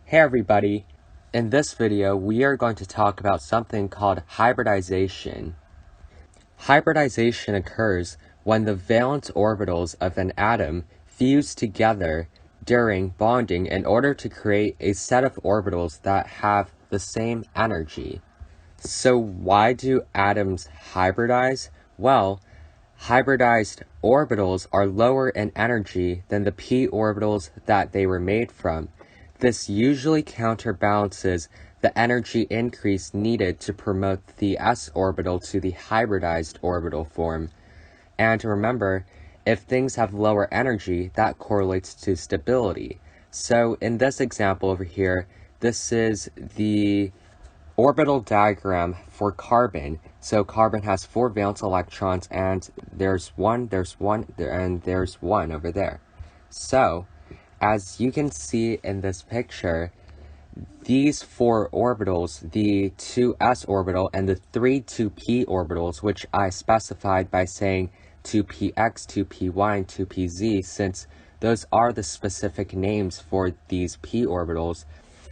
Hey everybody! In this video, we are going to talk about something called hybridization. Hybridization occurs when the valence orbitals of an atom fuse together during bonding in order to create a set of orbitals that have the same energy. So why do atoms hybridize? Well, hybridized orbitals are lower in energy than the p orbitals that they were made from. This usually counterbalances the energy increase needed to promote the s orbital to the hybridized orbital form. And remember, if things have lower energy, that correlates to stability. So in this example over here, this is the orbital diagram for carbon. So carbon has 4 valence electrons, and there's one over there. So as you can see in this picture, these 4 orbitals, the 2s orbital and the 3 2p orbitals, which I specified by saying 2px, 2py, and 2pz, since those are the specific names for these p orbitals.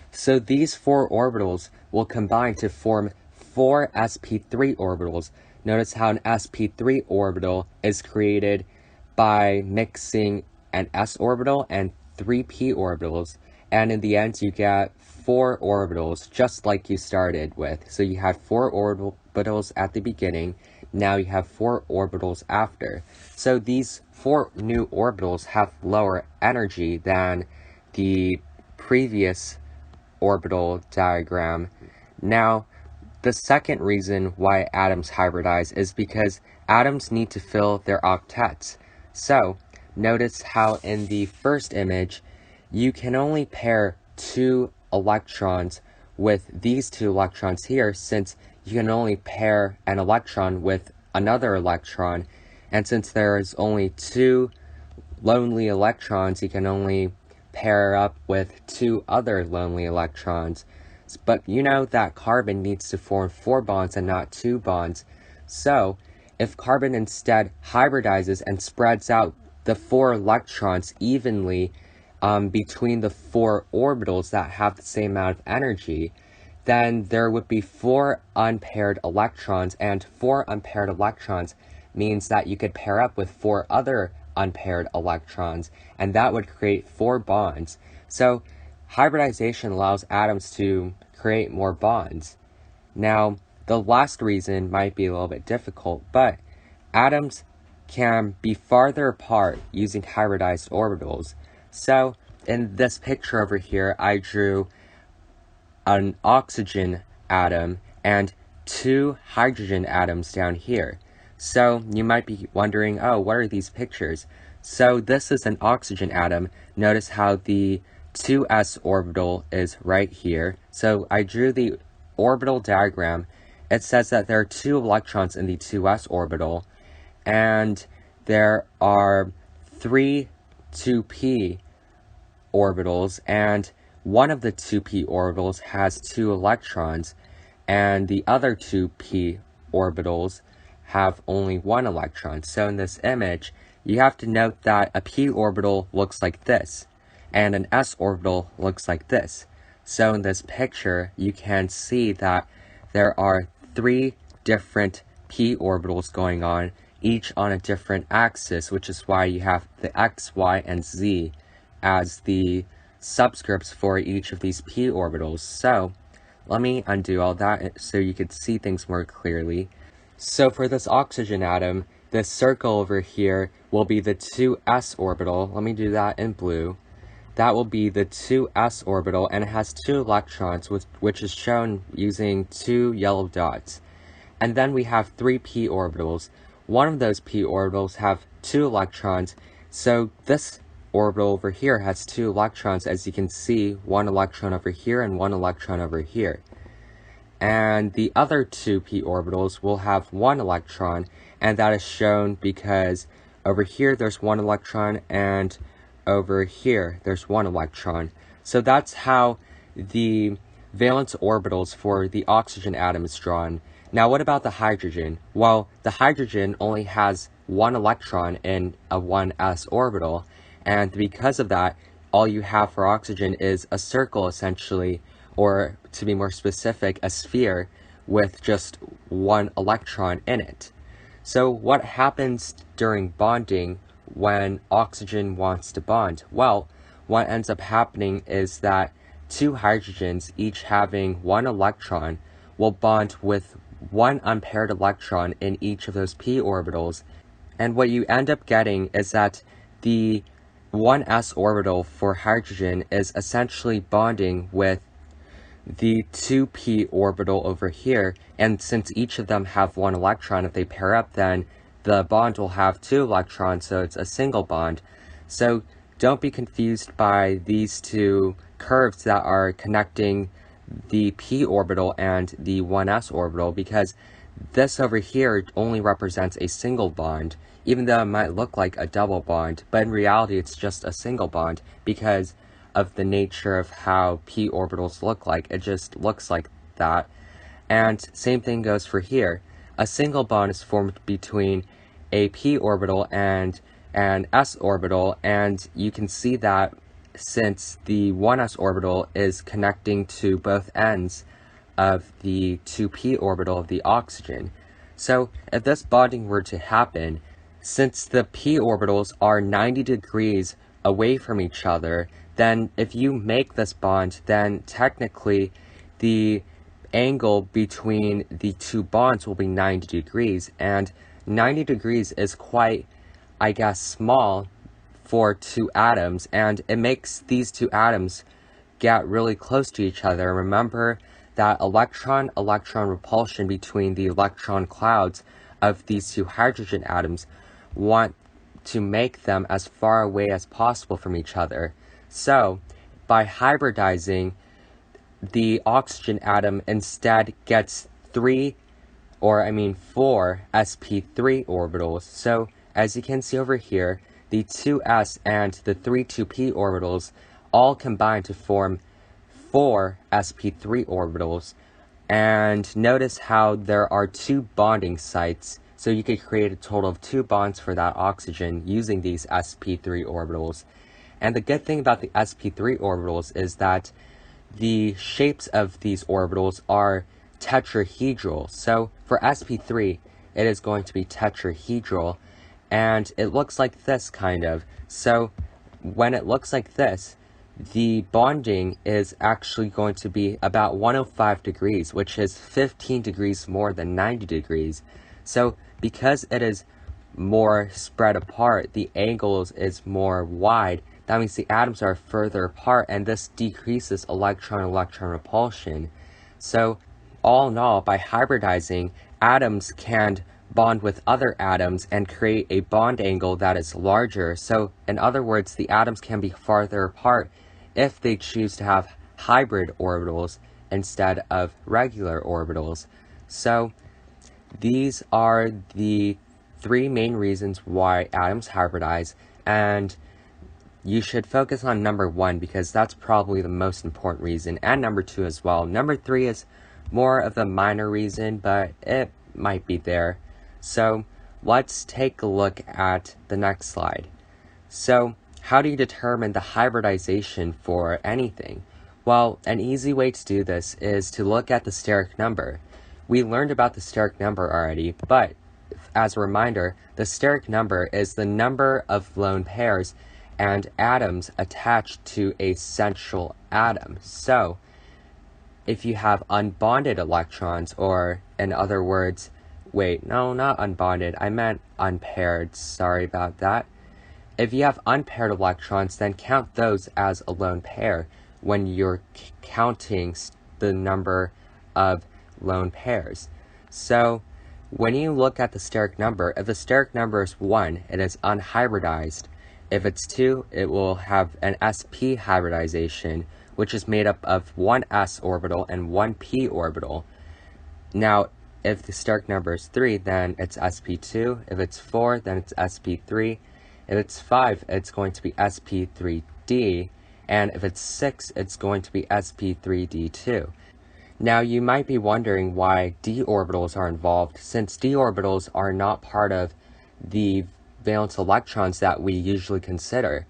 So these 4 orbitals will combine to form 4 sp3 orbitals. Notice how an sp3 orbital is created by mixing an s orbital and 3 p orbitals, and in the end you get 4 orbitals, just like you started with. So you had 4 orbitals at the beginning, now you have 4 orbitals after. So these 4 new orbitals have lower energy than the previous orbital diagram. Now, the second reason why atoms hybridize is because atoms need to fill their octets. So, notice how in the first image, you can only pair 2 electrons with these 2 electrons here, since you can only pair an electron with another electron, and since there is only 2 lonely electrons, you can only pair up with 2 other lonely electrons. But you know that carbon needs to form 4 bonds and not 2 bonds. So, if carbon instead hybridizes and spreads out the 4 electrons evenly between the 4 orbitals that have the same amount of energy, then there would be 4 unpaired electrons, and 4 unpaired electrons means that you could pair up with 4 other unpaired electrons, and that would create 4 bonds. So hybridization allows atoms to create more bonds. Now, the last reason might be a little bit difficult, but atoms can be farther apart using hybridized orbitals. So in this picture over here, I drew an oxygen atom and 2 hydrogen atoms down here. So you might be wondering, oh, what are these pictures? So this is an oxygen atom. Notice how the 2s orbital is right here. So I drew the orbital diagram. It says that there are 2 electrons in the 2s orbital, and there are 3 2p orbitals, and one of the 2p orbitals has 2 electrons, and the other 2p orbitals have only 1 electron. So in this image, you have to note that a p orbital looks like this, and an s orbital looks like this. So in this picture, you can see that there are 3 different p orbitals going on, each on a different axis, which is why you have the x, y, and z as the subscripts for each of these p orbitals. So let me undo all that so you could see things more clearly. So for this oxygen atom, this circle over here will be the 2s orbital. Let me do that in blue. That will be the 2s orbital, and it has 2 electrons, which is shown using 2 yellow dots. And then we have 3 p orbitals. One of those p orbitals have 2 electrons, so this orbital over here has 2 electrons, as you can see, 1 electron over here and 1 electron over here. And the other 2 p orbitals will have 1 electron, and that is shown because over here there's 1 electron, and over here there's 1 electron. So that's how the valence orbitals for the oxygen atom is drawn. Now what about the hydrogen? Well, the hydrogen only has 1 electron in a 1s orbital, and because of that, all you have for oxygen is a circle essentially, or to be more specific, a sphere with just one electron in it. So what happens during bonding when oxygen wants to bond? Well, what ends up happening is that two hydrogens, each having one electron, will bond with one unpaired electron in each of those p orbitals. And what you end up getting is that the 1s orbital for hydrogen is essentially bonding with the 2p orbital over here, and since each of them have one electron, if they pair up, then the bond will have two electrons, so it's a single bond. So don't be confused by these two curves that are connecting the p orbital and the 1s orbital, because this over here only represents a single bond, even though it might look like a double bond, but in reality it's just a single bond because of the nature of how p orbitals look like. It just looks like that. And same thing goes for here. A single bond is formed between a p orbital and an s orbital, and you can see that since the 1s orbital is connecting to both ends of the 2p orbital of the oxygen. So if this bonding were to happen, since the p orbitals are 90 degrees away from each other, then if you make this bond, then technically the angle between the two bonds will be 90 degrees, and 90 degrees is quite, I guess, small for two atoms, and it makes these two atoms get really close to each other. Remember that electron-electron repulsion between the electron clouds of these two hydrogen atoms want to make them as far away as possible from each other. So, by hybridizing, the oxygen atom instead gets four sp3 orbitals. So, as you can see over here, the 2s and the 2p orbitals all combine to form 4 sp3 orbitals. And notice how there are two bonding sites, so you could create a total of 2 bonds for that oxygen using these sp3 orbitals. And the good thing about the sp3 orbitals is that the shapes of these orbitals are tetrahedral. So for sp3, it is going to be tetrahedral, and it looks like this kind of. So when it looks like this, the bonding is actually going to be about 105 degrees, which is 15 degrees more than 90 degrees. So because it is more spread apart, the angles is more wide. That means the atoms are further apart, and this decreases electron-electron repulsion. So all in all, by hybridizing, atoms can bond with other atoms and create a bond angle that is larger. So in other words, the atoms can be farther apart if they choose to have hybrid orbitals instead of regular orbitals. So these are the 3 main reasons why atoms hybridize, and you should focus on number 1 because that's probably the most important reason, and number 2 as well. Number 3 is more of a minor reason, but it might be there. So let's take a look at the next slide. So how do you determine the hybridization for anything? Well, an easy way to do this is to look at the steric number. We learned about the steric number already, but as a reminder, the steric number is the number of lone pairs and atoms attached to a central atom. So if you have unbonded electrons, or in other words, wait, no, not unbonded, I meant unpaired, sorry about that. If you have unpaired electrons, then count those as a lone pair when you're counting the number of lone pairs. So when you look at the steric number, if the steric number is 1, it is unhybridized. If it's 2, it will have an sp hybridization, which is made up of one s orbital and one p orbital. Now, if the steric number is 3, then it's sp2. If it's 4, then it's sp3. If it's 5, it's going to be sp3d. And if it's 6, it's going to be sp3d2. Now, you might be wondering why d orbitals are involved, since d orbitals are not part of the valence electrons that we usually consider.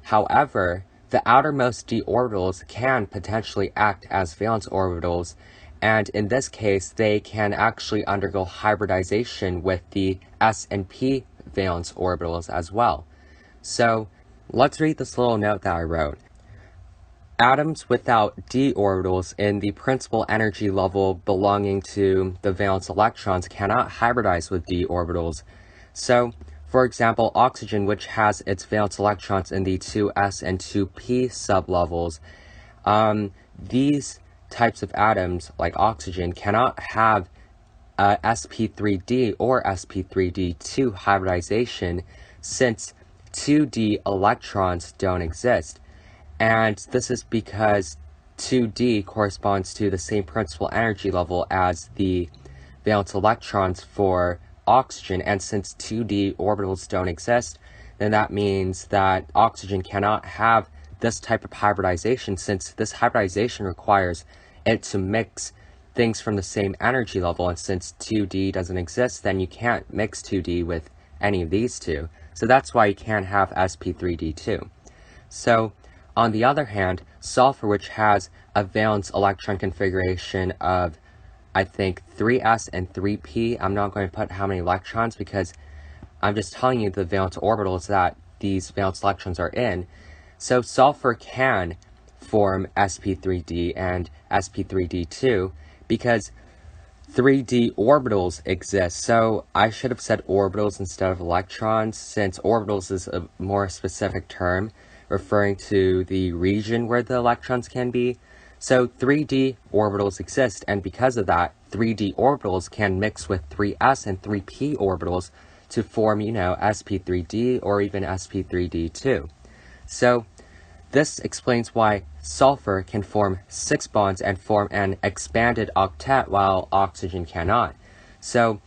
However, the outermost d orbitals can potentially act as valence orbitals, and in this case they can actually undergo hybridization with the s and p valence orbitals as well. So let's read this little note that I wrote. Atoms without d orbitals in the principal energy level belonging to the valence electrons cannot hybridize with d orbitals. So, for example, oxygen, which has its valence electrons in the 2s and 2p sublevels, these types of atoms, like oxygen, cannot have sp3d or sp3d2 hybridization since 2d electrons don't exist. And this is because 2d corresponds to the same principal energy level as the valence electrons for oxygen, and since 2d orbitals don't exist, then that means that oxygen cannot have this type of hybridization, since this hybridization requires it to mix things from the same energy level, and since 2d doesn't exist, then you can't mix 2d with any of these two. So that's why you can't have sp3d2. So on the other hand, sulfur, which has a valence electron configuration of, I think, 3s and 3p, I'm not going to put how many electrons because I'm just telling you the valence orbitals that these valence electrons are in. So sulfur can form sp3d and sp3d2 because 3d orbitals exist. So I should have said orbitals instead of electrons, since orbitals is a more specific term referring to the region where the electrons can be. So 3d orbitals exist, and because of that, 3d orbitals can mix with 3s and 3p orbitals to form, sp3d or even sp3d2. So this explains why sulfur can form 6 bonds and form an expanded octet while oxygen cannot. So,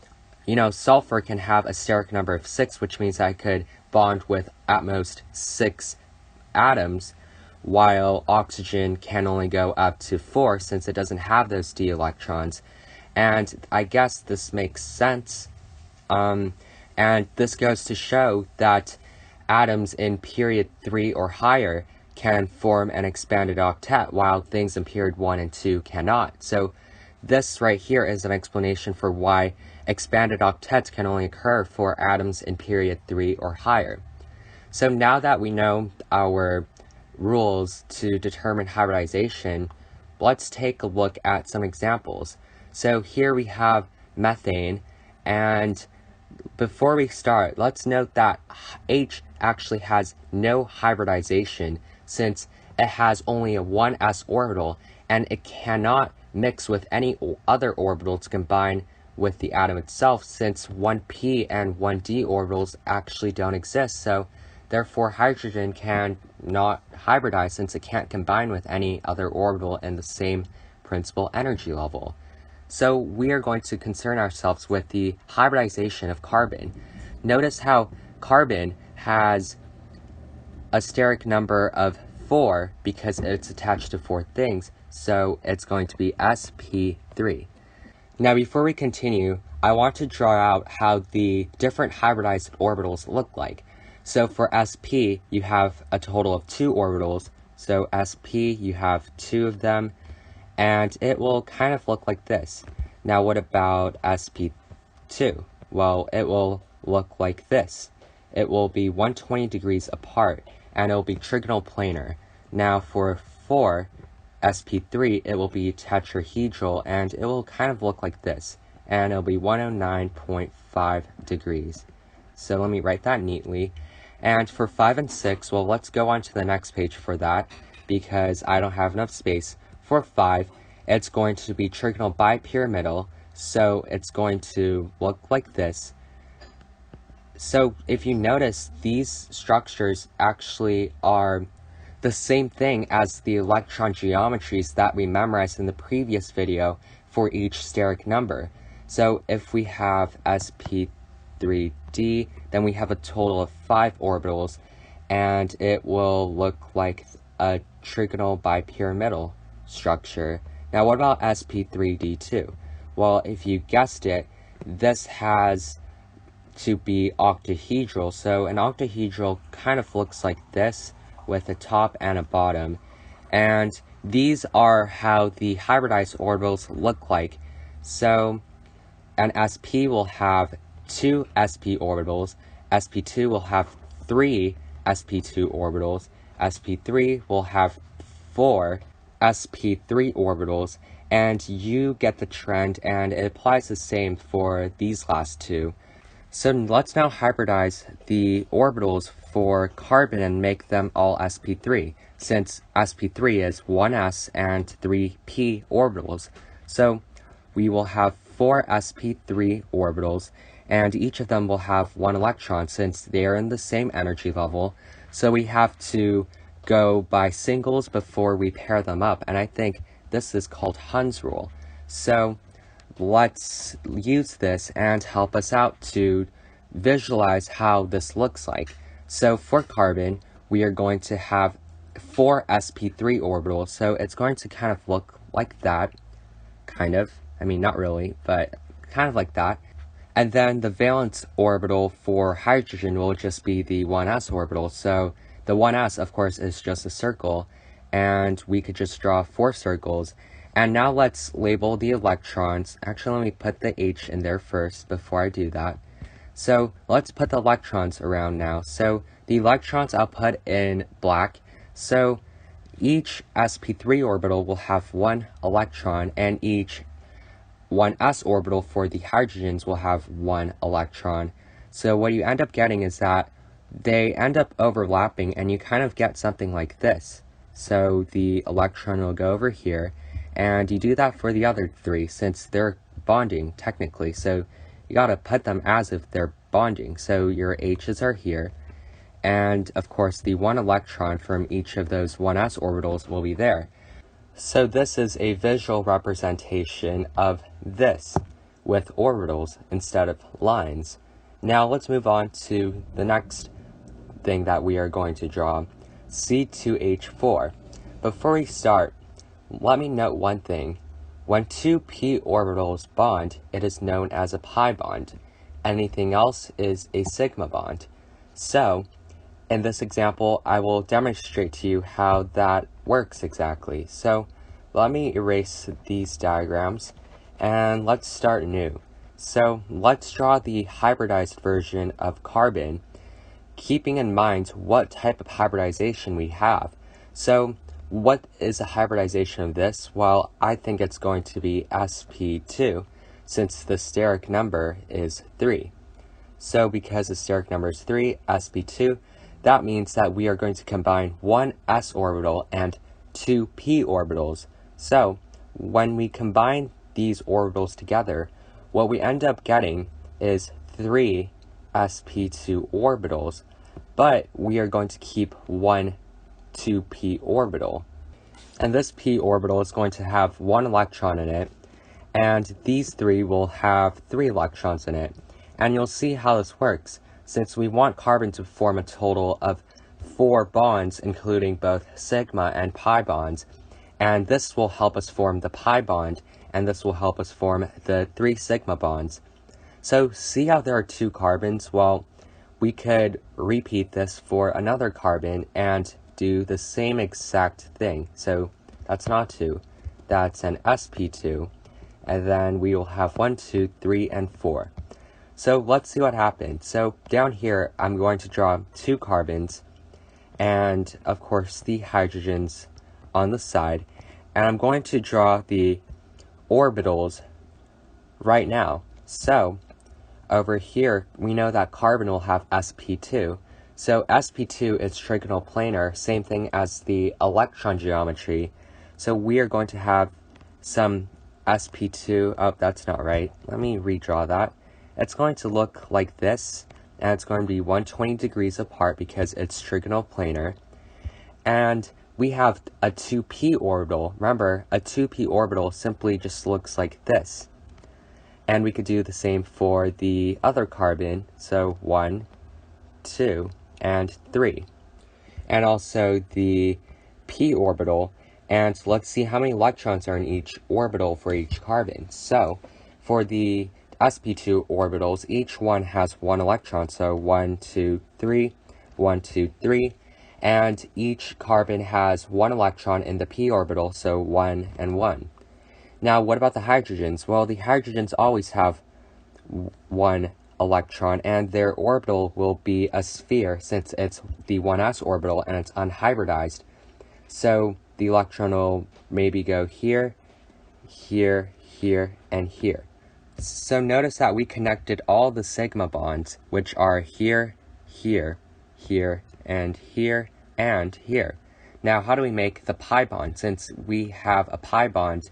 sulfur can have a steric number of 6, which means I could bond with at most 6 atoms, while oxygen can only go up to 4 since it doesn't have those d electrons. And I guess this makes sense. And this goes to show that atoms in period 3 or higher can form an expanded octet, while things in period 1 and 2 cannot. So this right here is an explanation for why expanded octets can only occur for atoms in period 3 or higher. So now that we know our rules to determine hybridization, let's take a look at some examples. So here we have methane, and before we start, let's note that H actually has no hybridization since it has only a 1s orbital, and it cannot mix with any other orbital to combine with the atom itself, since 1p and 1d orbitals actually don't exist. So therefore hydrogen can not hybridize since it can't combine with any other orbital in the same principal energy level. So we are going to concern ourselves with the hybridization of carbon. Notice how carbon has a steric number of 4 because it's attached to 4 things, so it's going to be sp3. Now before we continue, I want to draw out how the different hybridized orbitals look like. So for sp, you have a total of 2 orbitals, so sp, you have 2 of them, and it will kind of look like this. Now what about sp2? Well, it will look like this. It will be 120 degrees apart, and it will be trigonal planar. Now for sp3, it will be tetrahedral, and it will kind of look like this, and it'll be 109.5 degrees. So let me write that neatly. And for 5 and 6, well, let's go on to the next page for that, because I don't have enough space. For 5, it's going to be trigonal bipyramidal, so it's going to look like this. So if you notice, these structures actually are the same thing as the electron geometries that we memorized in the previous video for each steric number. So if we have sp3d, then we have a total of 5 orbitals, and it will look like a trigonal bipyramidal structure. Now what about sp3d2? Well, if you guessed it, this has to be octahedral. So an octahedral kind of looks like this, with a top and a bottom. And these are how the hybridized orbitals look like. So an sp will have 2 sp orbitals, sp2 will have 3 sp2 orbitals, sp3 will have 4 sp3 orbitals, and you get the trend, and it applies the same for these last two. So let's now hybridize the orbitals for carbon and make them all sp3, since sp3 is 1s and 3p orbitals. So we will have 4 sp3 orbitals, and each of them will have 1 electron since they are in the same energy level. So we have to go by singles before we pair them up, and I think this is called Hund's rule. So let's use this and help us out to visualize how this looks like. So for carbon, we are going to have 4 sp3 orbitals, so it's going to kind of look like that, kind of. I mean, not really, but kind of like that. And then the valence orbital for hydrogen will just be the 1s orbital. So the 1s, of course, is just a circle, and we could just draw 4 circles. And now let's label the electrons. Actually, let me put the H in there first before I do that. So let's put the electrons around now. So the electrons I'll put in black. So each sp3 orbital will have 1 electron, and each 1s orbital for the hydrogens will have 1 electron. So what you end up getting is that they end up overlapping, and you kind of get something like this. So the electron will go over here, and you do that for the other 3 since they're bonding technically. So you gotta put them as if they're bonding. So your H's are here, and of course the 1 electron from each of those 1s orbitals will be there. So this is a visual representation of this with orbitals instead of lines. Now let's move on to the next thing that we are going to draw, C2H4. Before we start, let me note one thing. When 2 p orbitals bond, it is known as a pi bond. Anything else is a sigma bond. So in this example, I will demonstrate to you how that works exactly. So let me erase these diagrams, and let's start new. So let's draw the hybridized version of carbon, keeping in mind what type of hybridization we have. So what is a hybridization of this? Well, I think it's going to be sp2, since the steric number is 3. So because the steric number is 3, sp2, that means that we are going to combine 1 s orbital and 2 p orbitals. So when we combine these orbitals together, what we end up getting is 3 sp2 orbitals, but we are going to keep 1 2p orbital. And this p orbital is going to have 1 electron in it, and these 3 will have 3 electrons in it. And you'll see how this works, since we want carbon to form a total of 4 bonds, including both sigma and pi bonds. And this will help us form the pi bond, and this will help us form the 3 sigma bonds. So see how there are 2 carbons? Well, we could repeat this for another carbon and do the same exact thing. So that's not 2, that's an sp2, and then we will have 1, 2, 3, and 4. So let's see what happens. So down here, I'm going to draw 2 carbons, and of course the hydrogens on the side, and I'm going to draw the orbitals right now. So over here, we know that carbon will have sp2. So sp2 is trigonal planar, same thing as the electron geometry. So we are going to have some sp2, oh, that's not right. Let me redraw that. It's going to look like this, and it's going to be 120 degrees apart because it's trigonal planar. And we have a 2p orbital. Remember, a 2p orbital simply just looks like this. And we could do the same for the other carbon, so 1, 2, and 3. And also the p orbital, and let's see how many electrons are in each orbital for each carbon. So for the sp2 orbitals, each one has 1 electron, so 1, 2, 3, 1, 2, 3. and each carbon has one electron in the p orbital, so 1 and 1. Now, what about the hydrogens? Well, the hydrogens always have one electron, and their orbital will be a sphere since it's the 1s orbital and it's unhybridized. So the electron will maybe go here, here, here, and here. So notice that we connected all the sigma bonds, which are here, here, here, and here, and here. Now, how do we make the pi bond, since we have a pi bond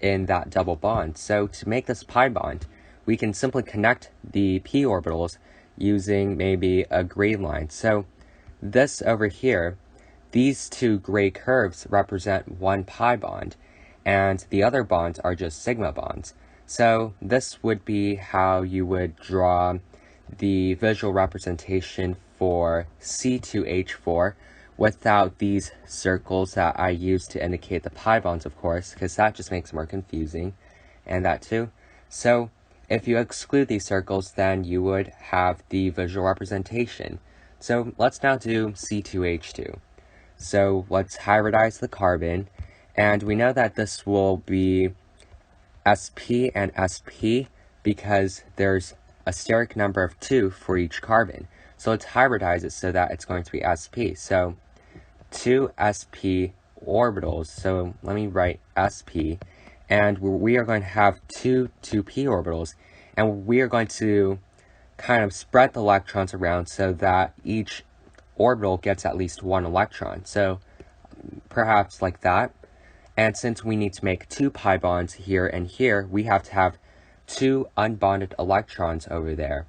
in that double bond? So to make this pi bond, we can simply connect the p orbitals using maybe a gray line. So this over here, these two gray curves represent one pi bond, and the other bonds are just sigma bonds. So this would be how you would draw the visual representation for C2H4 without these circles that I use to indicate the pi bonds, of course, because that just makes it more confusing, and that too. So if you exclude these circles, then you would have the visual representation. So let's now do C2H2. So let's hybridize the carbon, and we know that this will be sp and sp because there's a steric number of 2 for each carbon. So let's hybridize it so that it's going to be sp. So 2 sp orbitals, so let me write sp, and we are going to have two 2p orbitals, and we are going to kind of spread the electrons around so that each orbital gets at least one electron. So perhaps like that. And since we need to make 2 pi bonds here and here, we have to have 2 unbonded electrons over there.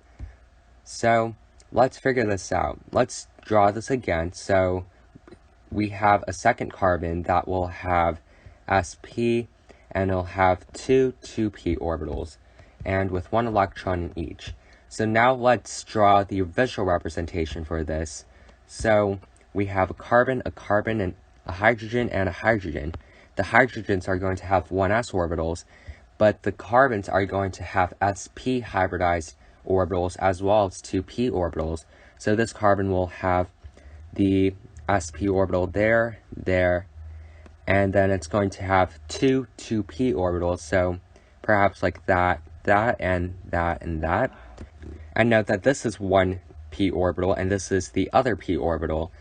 So let's figure this out. Let's draw this again. So we have a second carbon that will have sp, and it'll have two 2p orbitals, and with one electron in each. So now let's draw the visual representation for this. So we have a carbon, and a hydrogen, and a hydrogen. The hydrogens are going to have 1s orbitals, but the carbons are going to have sp hybridized orbitals as well as 2p orbitals. So this carbon will have the sp orbital there, there, and then it's going to have two 2p orbitals, so perhaps like that, that, and that, and that. And note that this is one p orbital, and this is the other p orbital,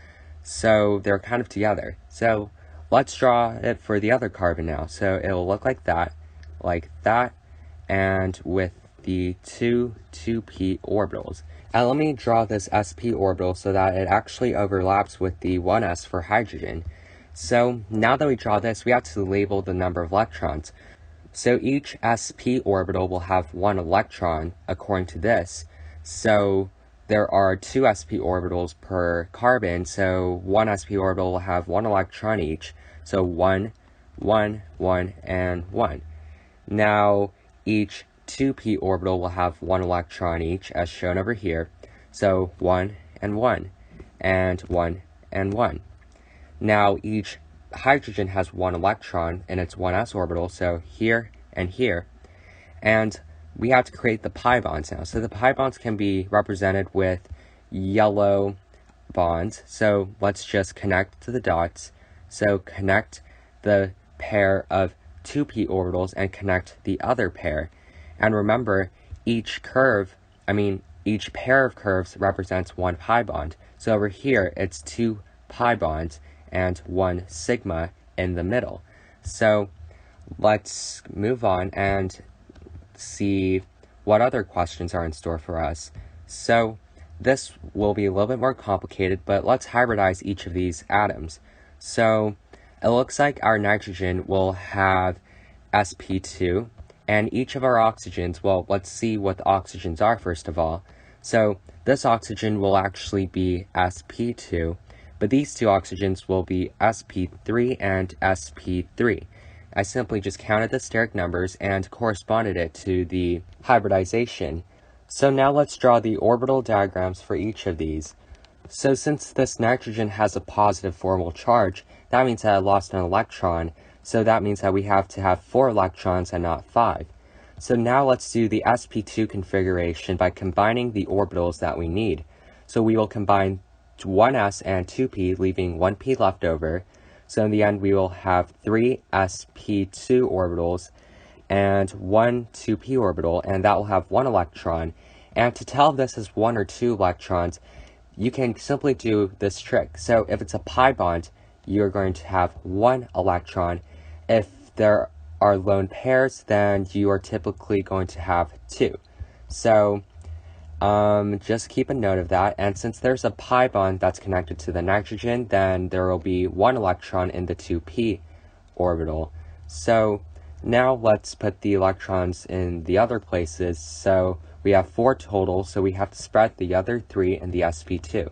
so they're kind of together. So let's draw it for the other carbon now. So it'll look like that, and with the two 2p orbitals. And let me draw this sp orbital so that it actually overlaps with the 1s for hydrogen. So now that we draw this, we have to label the number of electrons. So each sp orbital will have one electron according to this. So there are 2 sp orbitals per carbon, so one sp orbital will have one electron each. So 1, 1, 1, and 1. Now each 2p orbital will have one electron each, as shown over here. So 1 and 1, and 1 and 1. Now each hydrogen has one electron in its 1s orbital, so here and here. And we have to create the pi bonds now. So the pi bonds can be represented with yellow bonds. So let's just connect to the dots. So connect the pair of 2p orbitals and connect the other pair. And remember, each pair of curves represents one pi bond. So over here, it's 2 pi bonds and 1 sigma in the middle. So let's move on and see what other questions are in store for us. So this will be a little bit more complicated, but let's hybridize each of these atoms. So it looks like our nitrogen will have sp2, and each of our oxygens, well, let's see what the oxygens are first of all. So this oxygen will actually be sp2, but these two oxygens will be sp3 and sp3. I simply just counted the steric numbers and corresponded it to the hybridization. So now let's draw the orbital diagrams for each of these. So since this nitrogen has a positive formal charge, that means that it lost an electron, so that means that we have to have 4 electrons and not 5. So now let's do the sp2 configuration by combining the orbitals that we need. So we will combine 1s and 2p, leaving 1p left over. So in the end, we will have 3 sp2 orbitals and 1 2p orbital, and that will have 1 electron. And to tell if this is 1 or 2 electrons, you can simply do this trick. So if it's a pi bond, you're going to have 1 electron. If there are lone pairs, then you are typically going to have 2. So just keep a note of that. And since there's a pi bond that's connected to the nitrogen, then there will be 1 electron in the 2p orbital. So now let's put the electrons in the other places. So we have 4 total, so we have to spread the other 3 in the sp2.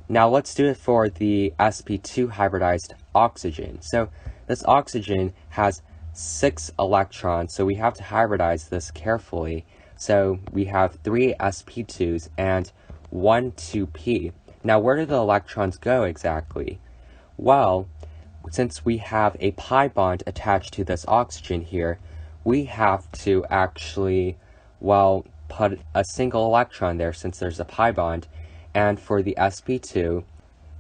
Now let's do it for the sp2 hybridized oxygen. So this oxygen has 6 electrons, so we have to hybridize this carefully. So we have 3 sp2s and 1 2p. Now where do the electrons go exactly? Well, since we have a pi bond attached to this oxygen here, we have to actually, well, put a single electron there since there's a pi bond. And for the sp2,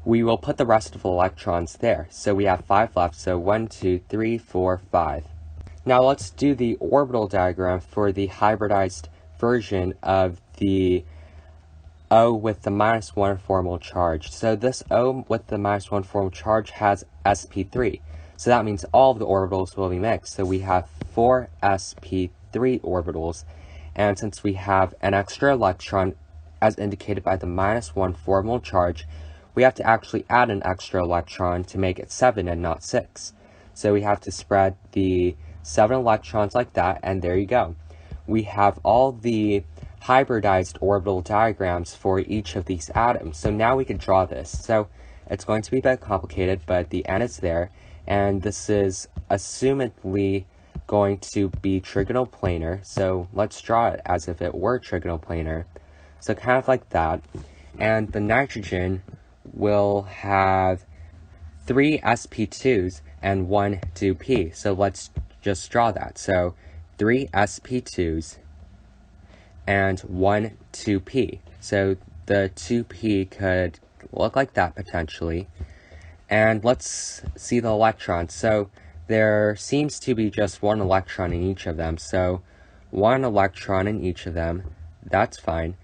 we will put the rest of the electrons there. So we have 5 left, so 1, 2, 3, 4, 5. Now let's do the orbital diagram for the hybridized version of the O with the -1 formal charge. So this O with the -1 formal charge has sp3. So that means all of the orbitals will be mixed. So we have 4 sp3 orbitals. And since we have an extra electron, as indicated by the -1 formal charge, we have to actually add an extra electron to make it 7 and not 6. So we have to spread the 7 electrons like that, and there you go. We have all the hybridized orbital diagrams for each of these atoms. So now we can draw this. So it's going to be a bit complicated, but the N is there, and this is assumedly going to be trigonoplanar. So let's draw it as if it were trigonoplanar. So kind of like that. And the nitrogen will have 3 sp2s and 1 2p. So let's just draw that. So 3 sp2s and 1 2p. So the 2p could look like that potentially. And let's see the electrons. So there seems to be just 1 electron in each of them. So 1 electron in each of them. That's fine.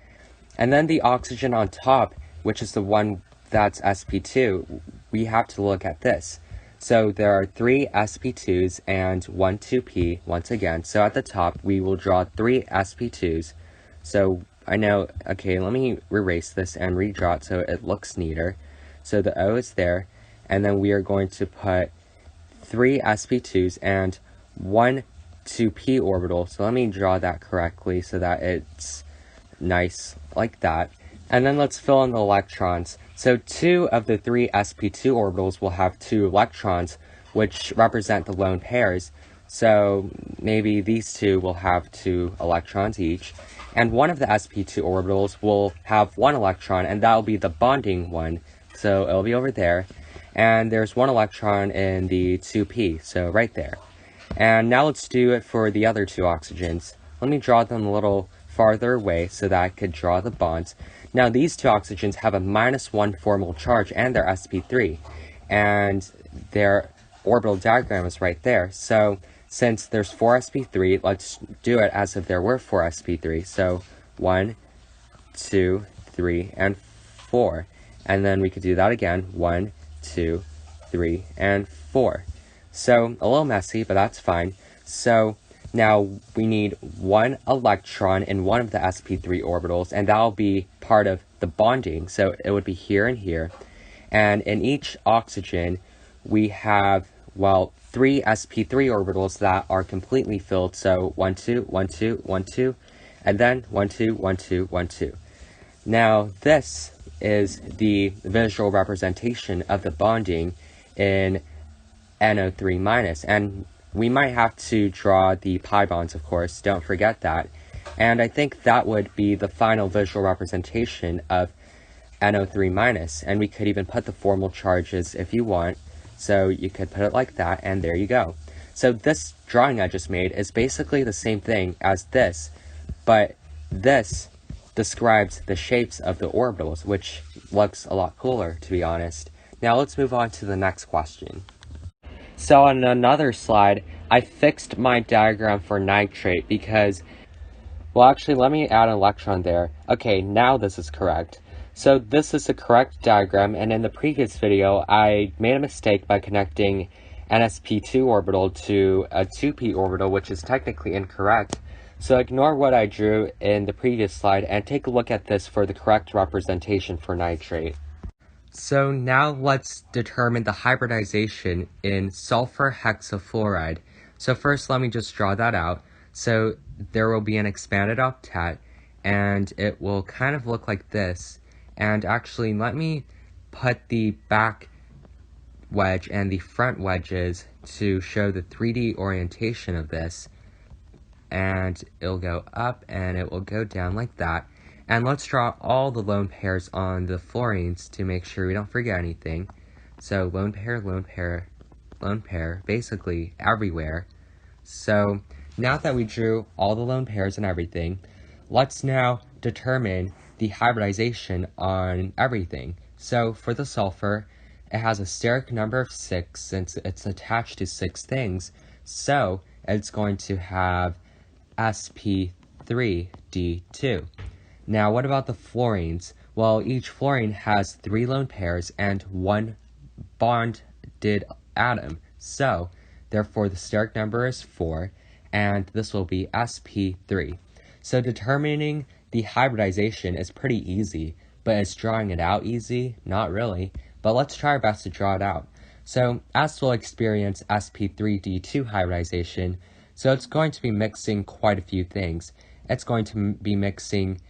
And then the oxygen on top, which is the one that's sp2, we have to look at this. So there are 3 sp2s and 1 2p once again. So at the top, we will draw 3 sp2s. So I know, okay, let me erase this and redraw it so it looks neater. So the O is there, and then we are going to put 3 sp2s and 1 2p orbital. So let me draw that correctly so that it's nice like that. And then let's fill in the electrons. So 2 of the 3 sp2 orbitals will have 2 electrons, which represent the lone pairs. So maybe these 2 will have 2 electrons each. And 1 of the sp2 orbitals will have 1 electron, and that will be the bonding one. So it'll be over there. And there's 1 electron in the 2p, so right there. And now let's do it for the other 2 oxygens. Let me draw them a little farther away so that I could draw the bonds. Now these 2 oxygens have a -1 formal charge and they're sp3, and their orbital diagram is right there. So since there's 4 sp3, let's do it as if there were 4 sp3. So 1, 2, 3, and 4. And then we could do that again, 1, 2, 3, and 4. So a little messy, but that's fine. So now we need 1 electron in 1 of the sp3 orbitals, and that'll be part of the bonding. So it would be here and here. And in each oxygen, we have, well, 3 sp3 orbitals that are completely filled. So 1, 2, 1, 2, 1, 2, and then 1, 2, 1, 2, 1, 2. Now this is the visual representation of the bonding in NO3-, and we might have to draw the pi bonds, of course, don't forget that. And I think that would be the final visual representation of NO3-, and we could even put the formal charges if you want. So you could put it like that, and there you go. So this drawing I just made is basically the same thing as this, but this describes the shapes of the orbitals, which looks a lot cooler, to be honest. Now let's move on to the next question. So on another slide, I fixed my diagram for nitrate because, well, actually, let me add an electron there. Okay, now this is correct. So this is the correct diagram, and in the previous video, I made a mistake by connecting an sp2 orbital to a 2p orbital, which is technically incorrect. So ignore what I drew in the previous slide and take a look at this for the correct representation for nitrate. So now let's determine the hybridization in sulfur hexafluoride. So first let me just draw that out. So there will be an expanded octet, and it will kind of look like this. And actually, let me put the back wedge and the front wedges to show the 3D orientation of this. And it'll go up and it will go down like that. And let's draw all the lone pairs on the fluorines to make sure we don't forget anything. So lone pair, lone pair, lone pair, basically everywhere. So now that we drew all the lone pairs and everything, let's now determine the hybridization on everything. So for the sulfur, it has a steric number of 6 since it's attached to 6 things. So it's going to have sp3d2. Now what about the fluorines? Well, each fluorine has 3 lone pairs and 1 bonded atom. So therefore the steric number is 4, and this will be sp3. So determining the hybridization is pretty easy, but is drawing it out easy? Not really, but let's try our best to draw it out. So S will experience sp3d2 hybridization, so it's going to be mixing quite a few things. It's going to be mixing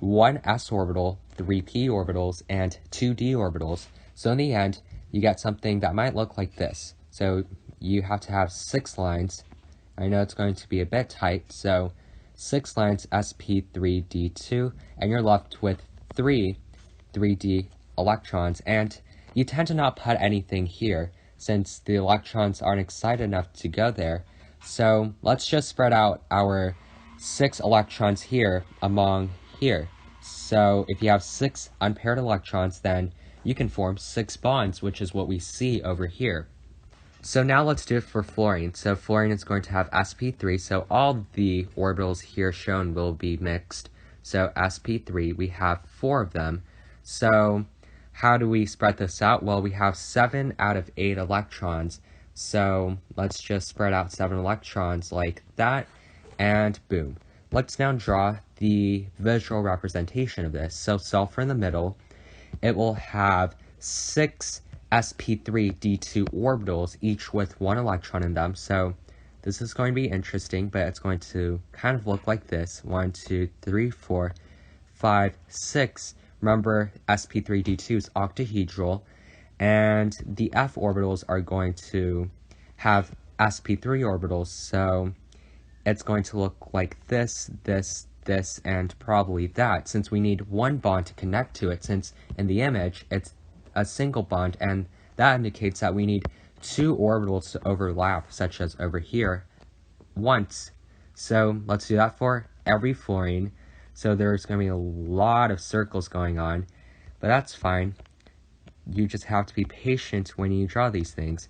1 s orbital, 3 p orbitals, and 2 d orbitals. So in the end, you get something that might look like this. So you have to have 6 lines. I know it's going to be a bit tight, so 6 lines sp3d2, and you're left with 3d electrons, and you tend to not put anything here since the electrons aren't excited enough to go there. So let's just spread out our 6 electrons here among here. So if you have 6 unpaired electrons, then you can form 6 bonds, which is what we see over here. So now let's do it for fluorine. So fluorine is going to have sp3, so all the orbitals here shown will be mixed. So sp3, we have 4 of them. So how do we spread this out? Well, we have 7 out of 8 electrons. So let's just spread out 7 electrons like that, and boom. Let's now draw the visual representation of this. So sulfur in the middle, it will have 6 sp3d2 orbitals, each with 1 electron in them. So this is going to be interesting, but it's going to kind of look like this. 1, 2, 3, 4, 5, 6. Remember, sp3d2 is octahedral, and the f orbitals are going to have sp3 orbitals, so it's going to look like this, this, this, and probably that, since we need 1 bond to connect to it, since in the image it's a single bond, and that indicates that we need 2 orbitals to overlap, such as over here, once. So let's do that for every fluorine. So there's going to be a lot of circles going on, but that's fine. You just have to be patient when you draw these things.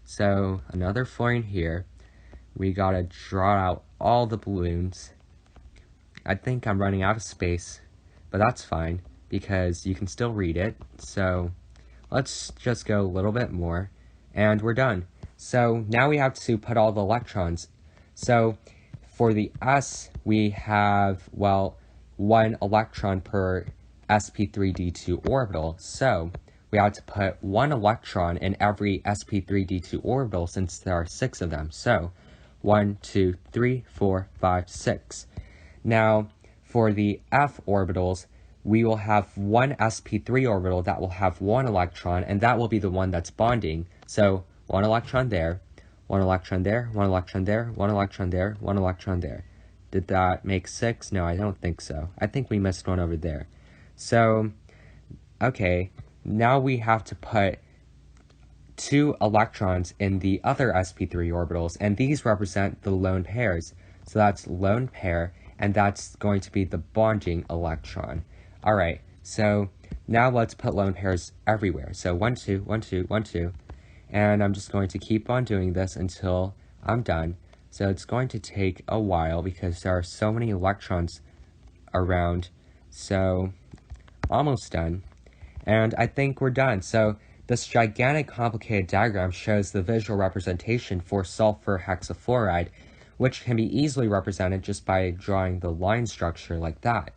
So another fluorine here. We gotta draw out all the balloons. I think I'm running out of space, but that's fine because you can still read it. So let's just go a little bit more and we're done. So now we have to put all the electrons. So for the S, we have, well, 1 electron per sp3d2 orbital. So we have to put 1 electron in every sp3d2 orbital since there are 6 of them. So 1, 2, 3, 4, 5, 6. Now, for the f orbitals, we will have 1 sp3 orbital that will have 1 electron, and that will be the one that's bonding. So 1 electron there, 1 electron there, 1 electron there, 1 electron there, 1 electron there. Did that make 6? No, I don't think so. I think we missed 1 over there. So, okay, now we have to put 2 electrons in the other sp3 orbitals, and these represent the lone pairs. So that's lone pair, and that's going to be the bonding electron. All right, so now let's put lone pairs everywhere. So 1, 2, 1, 2, 1, 2. And I'm just going to keep on doing this until I'm done. So it's going to take a while because there are so many electrons around. So almost done. And I think we're done. So this gigantic complicated diagram shows the visual representation for sulfur hexafluoride, which can be easily represented just by drawing the line structure like that.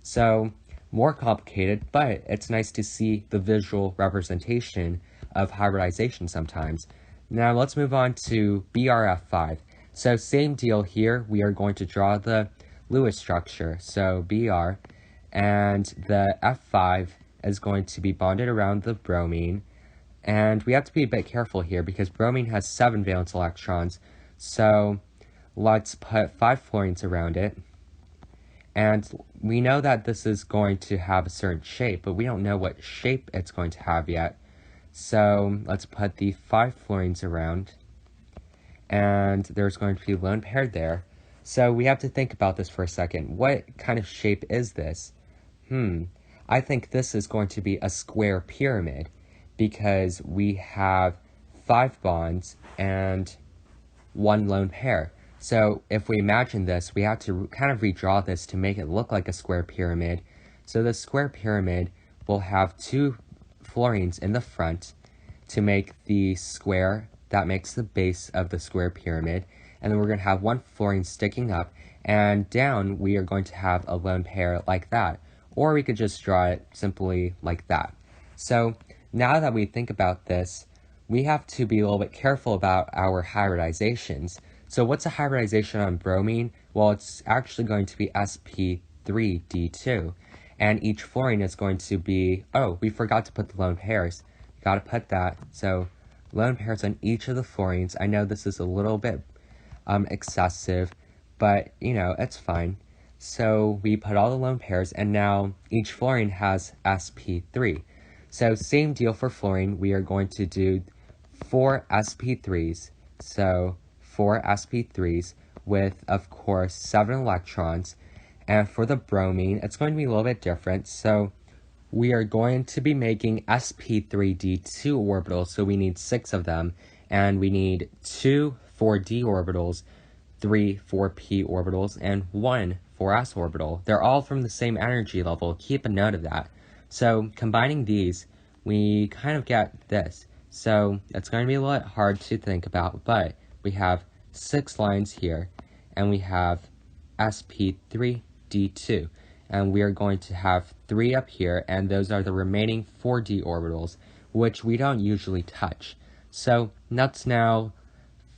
So more complicated, but it's nice to see the visual representation of hybridization sometimes. Now let's move on to BRF5. So same deal here, we are going to draw the Lewis structure. So Br, and the F5 is going to be bonded around the bromine. And we have to be a bit careful here because bromine has 7 valence electrons. So let's put 5 fluorines around it. And we know that this is going to have a certain shape, but we don't know what shape it's going to have yet. So let's put the 5 fluorines around, and there's going to be a lone pair there. So we have to think about this for a second. What kind of shape is this? I think this is going to be a square pyramid because we have 5 bonds and 1 lone pair. So if we imagine this, we have to kind of redraw this to make it look like a square pyramid. So the square pyramid will have 2 fluorines in the front to make the square that makes the base of the square pyramid, and then we're going to have 1 fluorine sticking up, and down we are going to have a lone pair like that, or we could just draw it simply like that. So now that we think about this, we have to be a little bit careful about our hybridizations. So what's a hybridization on bromine? Well, it's actually going to be sp3d2. And each fluorine is going to be, oh, we forgot to put the lone pairs. Gotta put that. So lone pairs on each of the fluorines. I know this is a little bit excessive, but you know, it's fine. So we put all the lone pairs, and now each fluorine has sp3. So same deal for fluorine. We are going to do 4 sp3s. So 4 sp3s with, of course, 7 electrons. And for the bromine, it's going to be a little bit different. So we are going to be making sp3d2 orbitals, so we need 6 of them. And we need 2 4d orbitals, 3 4p orbitals, and 1 4s orbital. They're all from the same energy level. Keep a note of that. So combining these, we kind of get this. So it's going to be a little hard to think about, but we have 6 lines here, and we have sp3d2, and we are going to have 3 up here, and those are the remaining 4d orbitals, which we don't usually touch. So let's now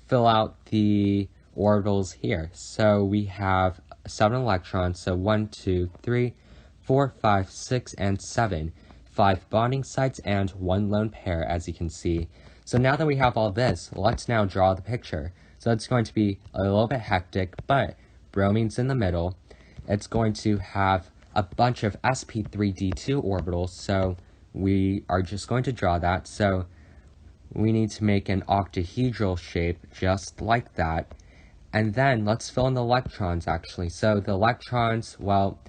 fill out the orbitals here. So we have 7 electrons, so 1, 2, 3, 4, 5, 6, and 7. 5 bonding sites and 1 lone pair, as you can see. So now that we have all this, let's now draw the picture. So it's going to be a little bit hectic, but bromine's in the middle. It's going to have a bunch of sp3d2 orbitals, so we are just going to draw that. So we need to make an octahedral shape just like that. And then let's fill in the electrons, actually. So the electrons, well,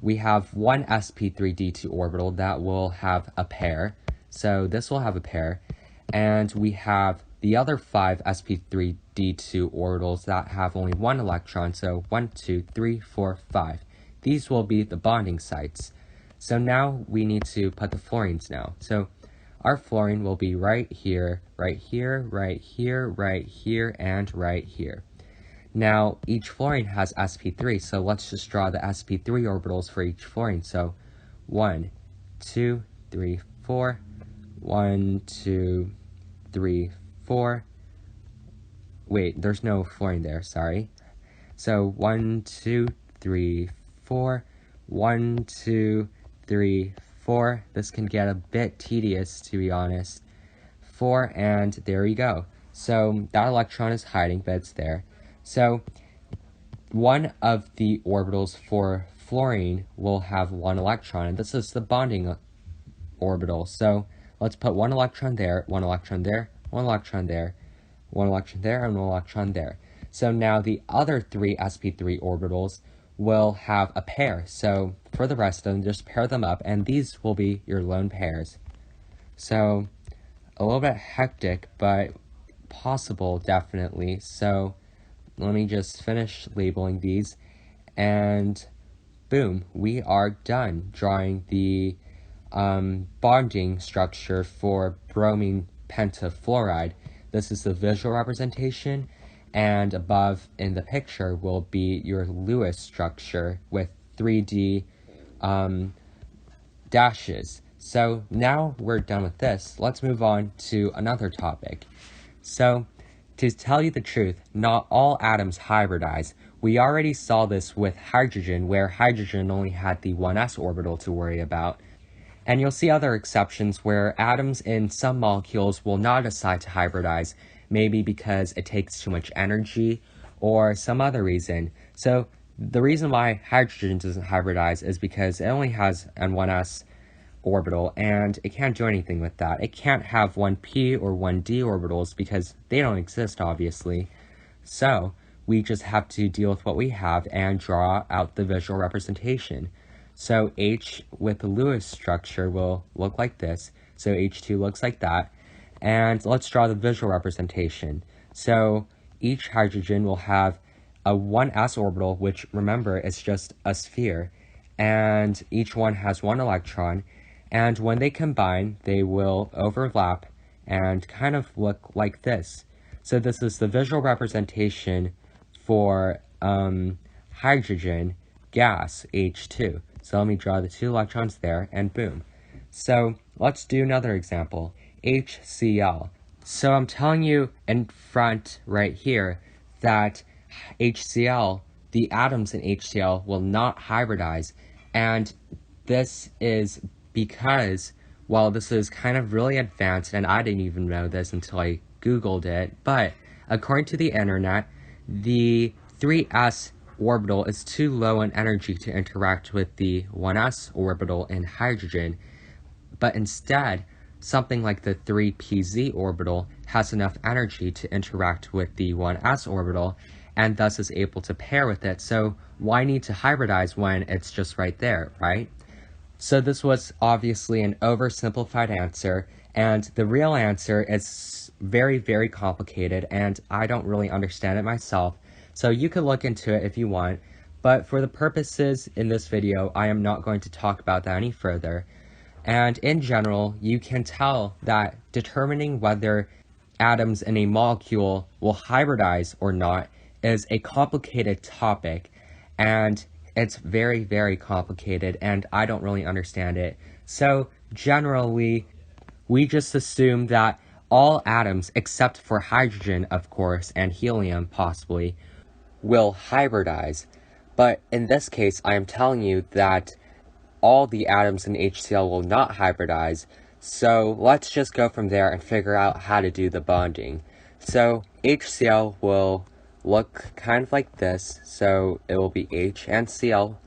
we have 1 sp3d2 orbital that will have a pair. So this will have a pair. And we have the other 5 sp3d2 orbitals that have only 1 electron. So 1, 2, 3, 4, 5. These will be the bonding sites. So now we need to put the fluorines now. So our fluorine will be right here, right here, right here, right here, and right here. Now, each fluorine has sp3, so let's just draw the sp3 orbitals for each fluorine. So 1, 2, 3, 4, 1, 2, 3, 4. Wait, there's no fluorine there, sorry. So 1, 2, 3, 4, 1, 2, 3, 4. This can get a bit tedious, to be honest. 4, and there we go. So that electron is hiding, but it's there. So one of the orbitals for fluorine will have 1 electron, and this is the bonding orbital. So let's put 1 electron there, 1 electron there, 1 electron there, 1 electron there, and 1 electron there. So now the other 3 sp3 orbitals will have a pair. So for the rest of them, just pair them up, and these will be your lone pairs. So a little bit hectic, but possible definitely. So let me just finish labeling these, and boom, we are done drawing the bonding structure for bromine pentafluoride. This is the visual representation, and above in the picture will be your Lewis structure with 3D dashes. So now we're done with this. Let's move on to another topic. So to tell you the truth, not all atoms hybridize. We already saw this with hydrogen, where hydrogen only had the 1s orbital to worry about. And you'll see other exceptions where atoms in some molecules will not decide to hybridize, maybe because it takes too much energy or some other reason. So the reason why hydrogen doesn't hybridize is because it only has an 1s orbital, and it can't do anything with that. It can't have 1p or 1d orbitals because they don't exist, obviously. So we just have to deal with what we have and draw out the visual representation. So H with the Lewis structure will look like this. So H2 looks like that. And let's draw the visual representation. So each hydrogen will have a 1s orbital, which remember is just a sphere, and each one has 1 electron. And when they combine, they will overlap and kind of look like this. So this is the visual representation for hydrogen gas, H2. So let me draw the 2 electrons there, and boom. So let's do another example, HCl. So I'm telling you in front right here that HCl, the atoms in HCl will not hybridize, and this is because, well, this is kind of really advanced, and I didn't even know this until I Googled it, but according to the internet, the 3s orbital is too low in energy to interact with the 1s orbital in hydrogen, but instead, something like the 3pz orbital has enough energy to interact with the 1s orbital, and thus is able to pair with it. So why need to hybridize when it's just right there, right? So this was obviously an oversimplified answer, and the real answer is very, very complicated, and I don't really understand it myself. So you can look into it if you want, but for the purposes in this video, I am not going to talk about that any further. And in general, you can tell that determining whether atoms in a molecule will hybridize or not is a complicated topic, and it's very, very complicated, and I don't really understand it. So generally, we just assume that all atoms, except for hydrogen, of course, and helium, possibly, will hybridize. But in this case, I am telling you that all the atoms in HCl will not hybridize, so let's just go from there and figure out how to do the bonding. So HCl will look kind of like this, so it will be H and Cl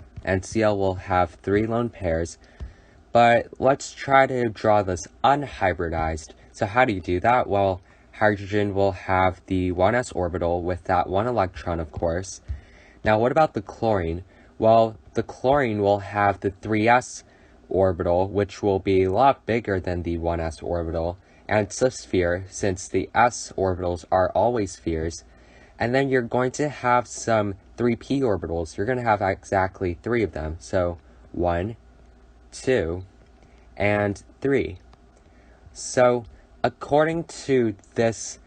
will have 3 lone pairs, but let's try to draw this unhybridized. So how do you do that? Well, hydrogen will have the 1s orbital with that 1 electron, of course. Now what about the chlorine? Well, the chlorine will have the 3s orbital, which will be a lot bigger than the 1s orbital, and it's a sphere since the s orbitals are always spheres. And then you're going to have some 3p orbitals. You're going to have exactly 3 of them. So 1, 2, and 3. So according to this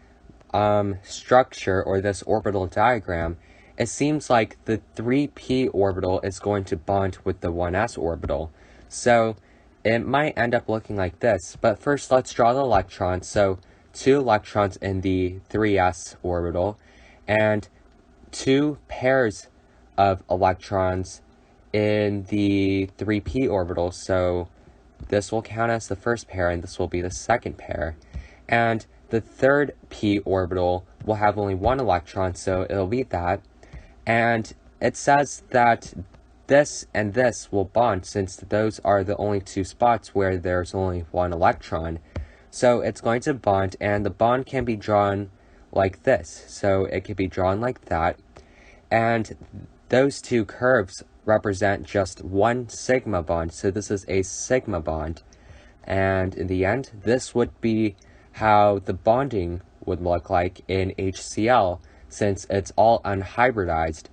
structure or this orbital diagram, it seems like the 3p orbital is going to bond with the 1s orbital. So it might end up looking like this. But first, let's draw the electrons. So 2 electrons in the 3s orbital, and 2 pairs of electrons in the 3p orbital, so this will count as the first pair, and this will be the second pair. And the third p orbital will have only 1 electron, so it'll be that. And it says that this and this will bond, since those are the only 2 spots where there's only 1 electron. So it's going to bond, and the bond can be drawn like this. So it could be drawn like that. And those two curves represent just one sigma bond. So this is a sigma bond. And in the end, this would be how the bonding would look like in HCl, since it's all unhybridized.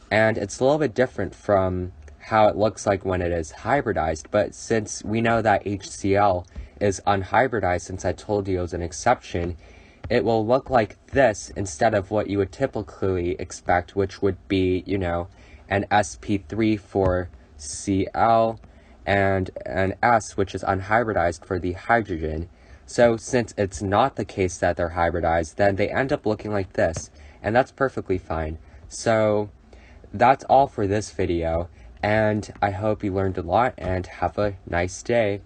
And it's a little bit different from how it looks like when it is hybridized, but since we know that HCl is unhybridized, since I told you it was an exception, it will look like this instead of what you would typically expect, which would be, you know, an sp3 for Cl and an S, which is unhybridized for the hydrogen. So since it's not the case that they're hybridized, then they end up looking like this, and that's perfectly fine. So that's all for this video, and I hope you learned a lot, and have a nice day.